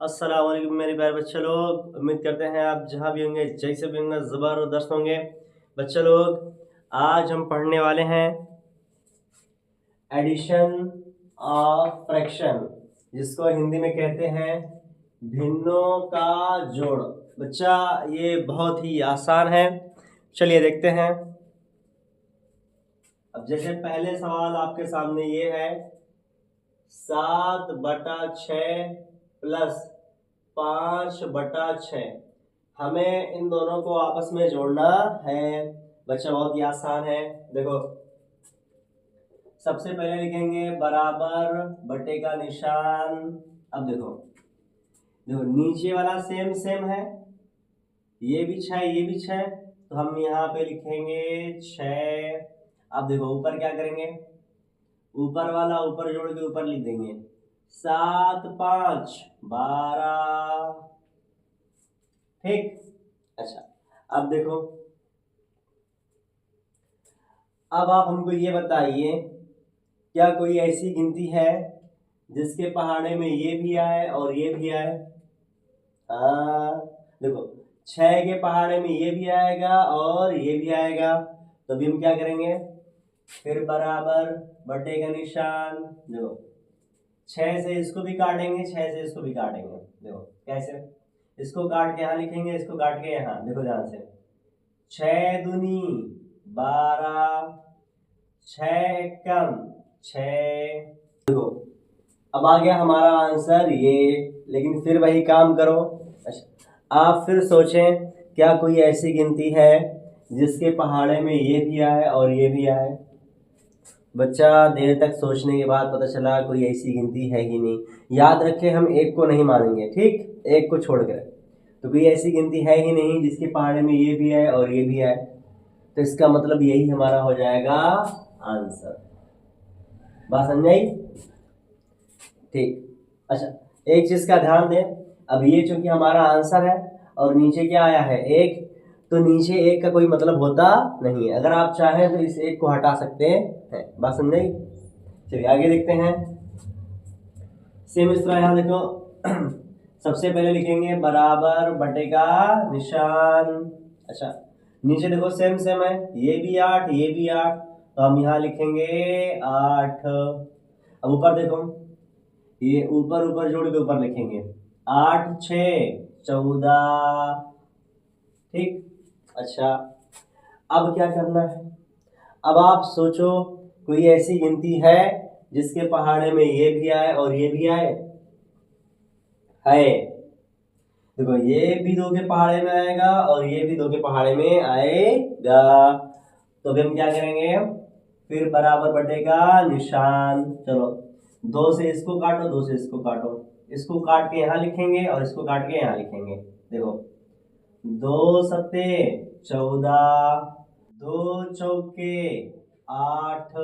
अस्सलाम वालेकुम मेरे प्यारे बच्चे लोग। उम्मीद करते हैं आप जहाँ भी होंगे जैसे भी होंगे ज़बरदस्त होंगे। बच्चे लोग आज हम पढ़ने वाले हैं एडिशन ऑफ फ्रैक्शन, जिसको हिंदी में कहते हैं भिन्नों का जोड़। बच्चा ये बहुत ही आसान है, चलिए देखते हैं। अब जैसे पहले सवाल आपके सामने ये है 7/6 प्लस 5/6। हमें इन दोनों को आपस में जोड़ना है। बच्चा बहुत ही आसान है। देखो सबसे पहले लिखेंगे बराबर बटे का निशान। अब देखो देखो नीचे वाला सेम सेम है, ये भी 6 ये भी 6, तो हम यहाँ पे लिखेंगे 6। अब देखो ऊपर क्या करेंगे, ऊपर वाला ऊपर जोड़ के ऊपर लिख देंगे 7 5 12। ठीक, अच्छा अब देखो, अब आप हमको ये बताइए क्या कोई ऐसी गिनती है जिसके पहाड़े में ये भी आए और ये भी आए। हाँ देखो 6 के पहाड़े में ये भी आएगा और ये भी आएगा, तो अभी हम क्या करेंगे, फिर बराबर बटे का निशान। देखो 6 से इसको भी काटेंगे, 6 से इसको भी काटेंगे। देखो कैसे, इसको काट के यहाँ लिखेंगे, इसको काट के यहाँ। देखो ध्यान से 6 दूनी 12, 6 कम 6। देखो अब आ गया हमारा आंसर ये, लेकिन फिर वही काम करो। अच्छा आप फिर सोचें क्या कोई ऐसी गिनती है जिसके पहाड़े में ये भी आए और ये भी आए। बच्चा देर तक सोचने के बाद पता चला कोई ऐसी गिनती है ही नहीं। याद रखें हम एक को नहीं मानेंगे, ठीक, एक को छोड़कर। तो कोई ऐसी गिनती है ही नहीं जिसके पहाड़े में ये भी आए और ये भी आए, तो इसका मतलब यही हमारा हो जाएगा आंसर। बात समझ आई? ठीक, अच्छा एक चीज का ध्यान दें, अब ये चूंकि हमारा आंसर है और नीचे क्या आया है एक, तो नीचे एक का कोई मतलब होता नहीं है। अगर आप चाहें तो इस एक को हटा सकते हैं। बात समझ आई? चलिए आगे देखते हैं। सेम इस तरह यहाँ देखो सबसे पहले लिखेंगे बराबर बटे का निशान। अच्छा नीचे देखो सेम सेम है, ये भी 8 ये भी 8, तो हम यहाँ लिखेंगे 8। अब ऊपर देखो, ये ऊपर ऊपर जोड़ के ऊपर लिखेंगे 8 6 14। ठीक, अच्छा अब क्या करना है, अब आप सोचो कोई ऐसी गिनती है जिसके पहाड़े में ये भी आए और ये भी आए। है, देखो ये भी 2 के पहाड़े में आएगा और ये भी 2 के पहाड़े में आएगा, तो अभी हम क्या करेंगे, फिर बराबर बटेगा निशान। चलो 2 से इसको काटो, 2 से इसको काटो, इसको काट के यहाँ लिखेंगे और इसको काट के यहाँ लिखेंगे। देखो 2 सत्ते 14, 2 चौके 8।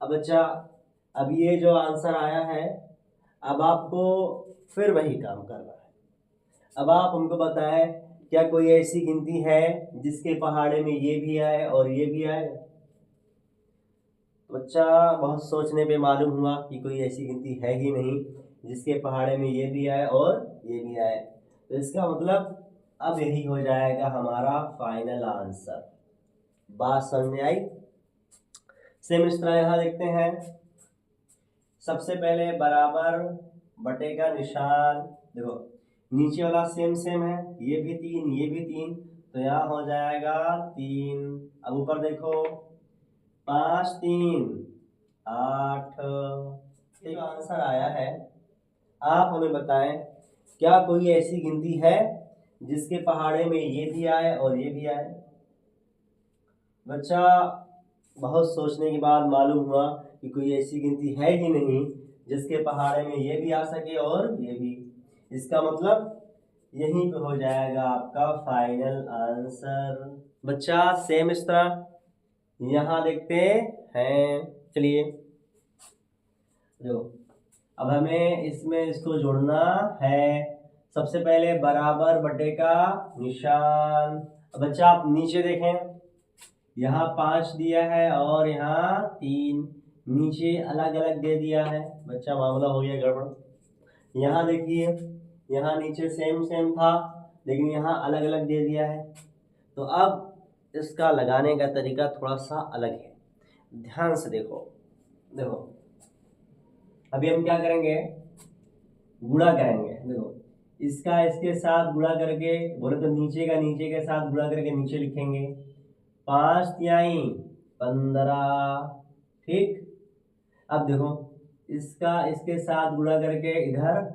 अब बच्चा अब ये जो आंसर आया है, अब आपको फिर वही काम करना है। अब आप हमको बताएं क्या कोई ऐसी गिनती है जिसके पहाड़े में ये भी आए और ये भी आए। बच्चा बहुत सोचने पे मालूम हुआ कि कोई ऐसी गिनती है ही नहीं जिसके पहाड़े में ये भी आए और ये भी आए, तो इसका मतलब अब यही हो जाएगा हमारा फाइनल आंसर। बात समझ में आई? सेम इस तरह यहाँ देखते हैं, सबसे पहले बराबर बटे का निशान। देखो नीचे वाला सेम सेम है, ये भी 3 ये भी 3, तो यहाँ हो जाएगा 3। अब ऊपर देखो 5 3 8। ये जो आंसर आया है, आप हमें बताएं क्या कोई ऐसी गिनती है जिसके पहाड़े में ये भी आए और ये भी आए। बच्चा बहुत सोचने के बाद मालूम हुआ कि कोई ऐसी गिनती है ही नहीं जिसके पहाड़े में ये भी आ सके और ये भी। इसका मतलब यहीं पे हो जाएगा आपका फाइनल आंसर। बच्चा सेम इस तरह यहाँ देखते हैं। चलिए जो अब हमें इसमें इसको जोड़ना है। सबसे पहले बराबर बटे का निशान। अब बच्चा आप नीचे देखें, यहाँ 5 दिया है और यहाँ 3, नीचे अलग अलग दे दिया है। बच्चा मामला हो गया गड़बड़। यहाँ देखिए, यहाँ नीचे सेम सेम था, लेकिन यहाँ अलग अलग दे दिया है। तो अब इसका लगाने का तरीका थोड़ा सा अलग है, ध्यान से देखो। देखो अभी हम क्या करेंगे, गुणा करेंगे। देखो इसका इसके साथ गुणा करके, बोले तो नीचे का नीचे के साथ गुणा करके नीचे लिखेंगे 5 तिहाई 15। ठीक, अब देखो इसका इसके साथ गुणा करके इधर,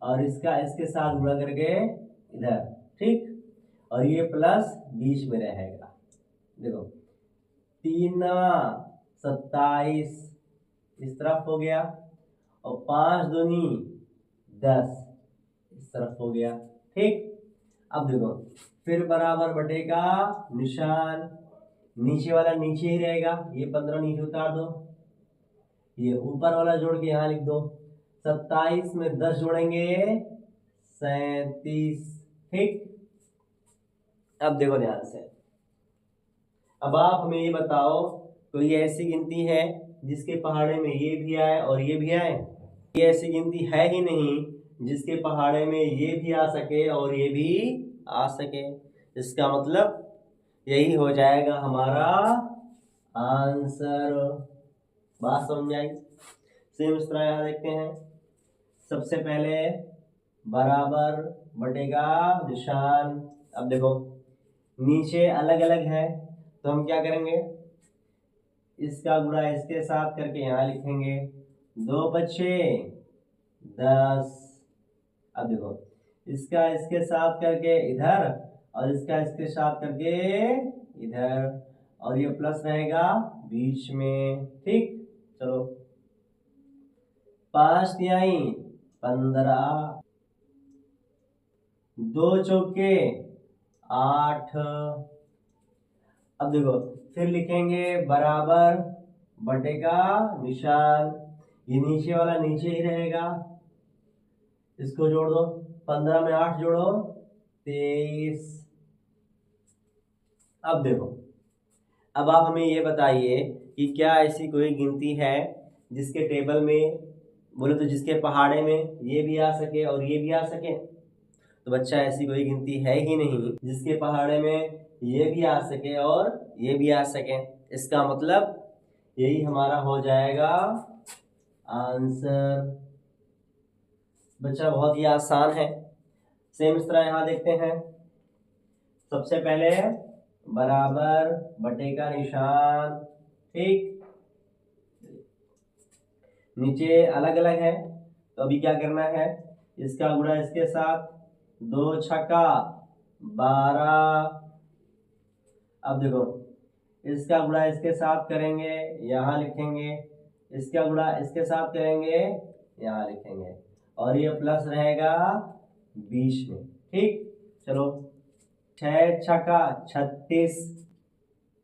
और इसका इसके साथ गुणा करके इधर। ठीक, और ये प्लस बीच में रहेगा। देखो 3 27 इस तरफ हो गया, और 5 दूनी 10 इस तरफ हो गया। ठीक, अब देखो फिर बराबर बटेगा निशान, नीचे वाला नीचे ही रहेगा, ये 15 नीचे उतार दो, ये ऊपर वाला जोड़ के यहाँ लिख दो। 27 में 10 जोड़ेंगे 37। ठीक, अब देखो ध्यान से, अब आप हमें ये बताओ कोई ऐसी गिनती है जिसके पहाड़े में ये भी आए और ये भी आए? ये ऐसी गिनती है ही नहीं जिसके पहाड़े में ये भी आ सके और ये भी आ सके। इसका मतलब यही हो जाएगा हमारा आंसर। बात समझ आई? सेम इस तरह यहाँ देखते हैं, सबसे पहले बराबर बटेगा निशान। अब देखो नीचे अलग अलग है, तो हम क्या करेंगे, इसका गुणा इसके साथ करके यहाँ लिखेंगे 2 बचे 10। अब देखो इसका इसके साथ करके इधर, और इसका इसके साथ करके इधर, और ये प्लस रहेगा बीच में। ठीक, चलो 5 तिहाई 15, 2 चौके 8। अब देखो फिर लिखेंगे बराबर बटेगा निशान, ये नीचे वाला नीचे ही रहेगा, इसको जोड़ दो, 15 में 8 जोड़ो 23। अब देखो, अब आप हमें ये बताइए कि क्या ऐसी कोई गिनती है जिसके टेबल में, बोले तो जिसके पहाड़े में ये भी आ सके और ये भी आ सके? तो बच्चा ऐसी कोई गिनती है ही नहीं जिसके पहाड़े में ये भी आ सके और ये भी आ सके। इसका मतलब यही हमारा हो जाएगा आंसर। बच्चा बहुत ही आसान है। सेम इस तरह यहाँ देखते हैं, सबसे पहले बराबर बटेगा निशान। ठीक, नीचे अलग अलग है, तो अभी क्या करना है, इसका गुणा इसके साथ 2 छक्का 12। अब देखो इसका गुणा इसके साथ करेंगे, यहाँ लिखेंगे, इसका गुणा इसके साथ करेंगे, यहाँ लिखेंगे, और ये प्लस रहेगा बीच में। ठीक, चलो 6 छक्का 36,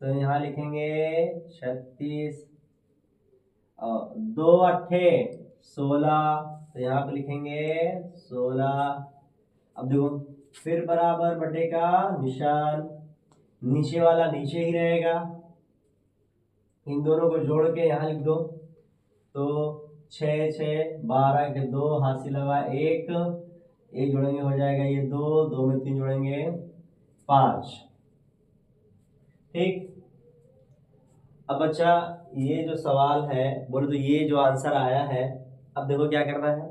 तो यहाँ लिखेंगे 36, और 2 अट्ठे 16, तो यहाँ पे लिखेंगे 16। अब देखो फिर बराबर बटेगा निशान, नीचे वाला नीचे ही रहेगा, इन दोनों को जोड़ के यहाँ लिख दो, तो 6 6 12 के 2 हाथ से लगा 1 जोड़ेंगे हो जाएगा ये 2 में 3 जोड़ेंगे 5। ठीक, अब बच्चा ये जो सवाल है, बोले तो ये जो आंसर आया है, अब देखो क्या करना है।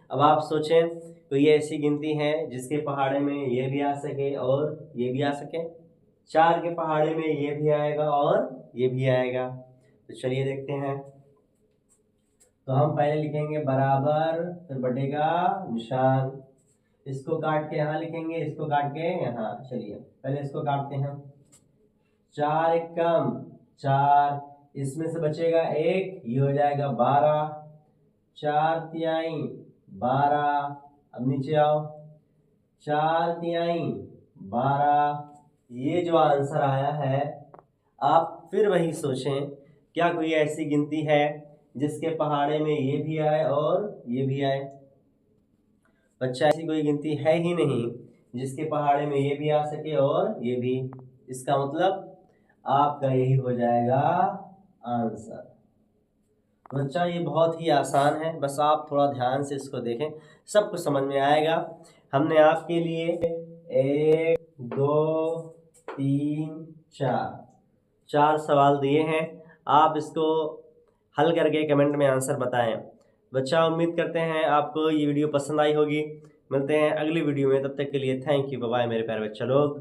अब आप सोचें तो ये ऐसी गिनती है जिसके पहाड़े में ये भी आ सके और ये भी आ सके। 4 के पहाड़े में ये भी आएगा और ये भी आएगा। तो चलिए देखते हैं, तो हम पहले लिखेंगे बराबर, फिर बटेगा निशान, इसको काट के यहाँ लिखेंगे, इसको काट के यहाँ। चलिए पहले इसको काटते हैं, 4 एकम 4, इसमें से बचेगा 1, ये हो जाएगा 12, 4 तिहाई 12। अब नीचे आओ, 4 तिहाई 12। ये जो आंसर आया है, आप फिर वही सोचें, क्या कोई ऐसी गिनती है जिसके पहाड़े में ये भी आए और ये भी आए? बच्चा ऐसी कोई गिनती है ही नहीं जिसके पहाड़े में ये भी आ सके और ये भी। इसका मतलब आपका यही हो जाएगा आंसर। बच्चा ये बहुत ही आसान है, बस आप थोड़ा ध्यान से इसको देखें, सब कुछ समझ में आएगा। हमने आपके लिए 1 2 3 4 सवाल दिए हैं, आप इसको हल करके कमेंट में आंसर बताएं। बच्चा उम्मीद करते हैं आपको ये वीडियो पसंद आई होगी। मिलते हैं अगली वीडियो में, तब तक के लिए थैंक यू, बाय बाय मेरे प्यारे बच्चा लोग।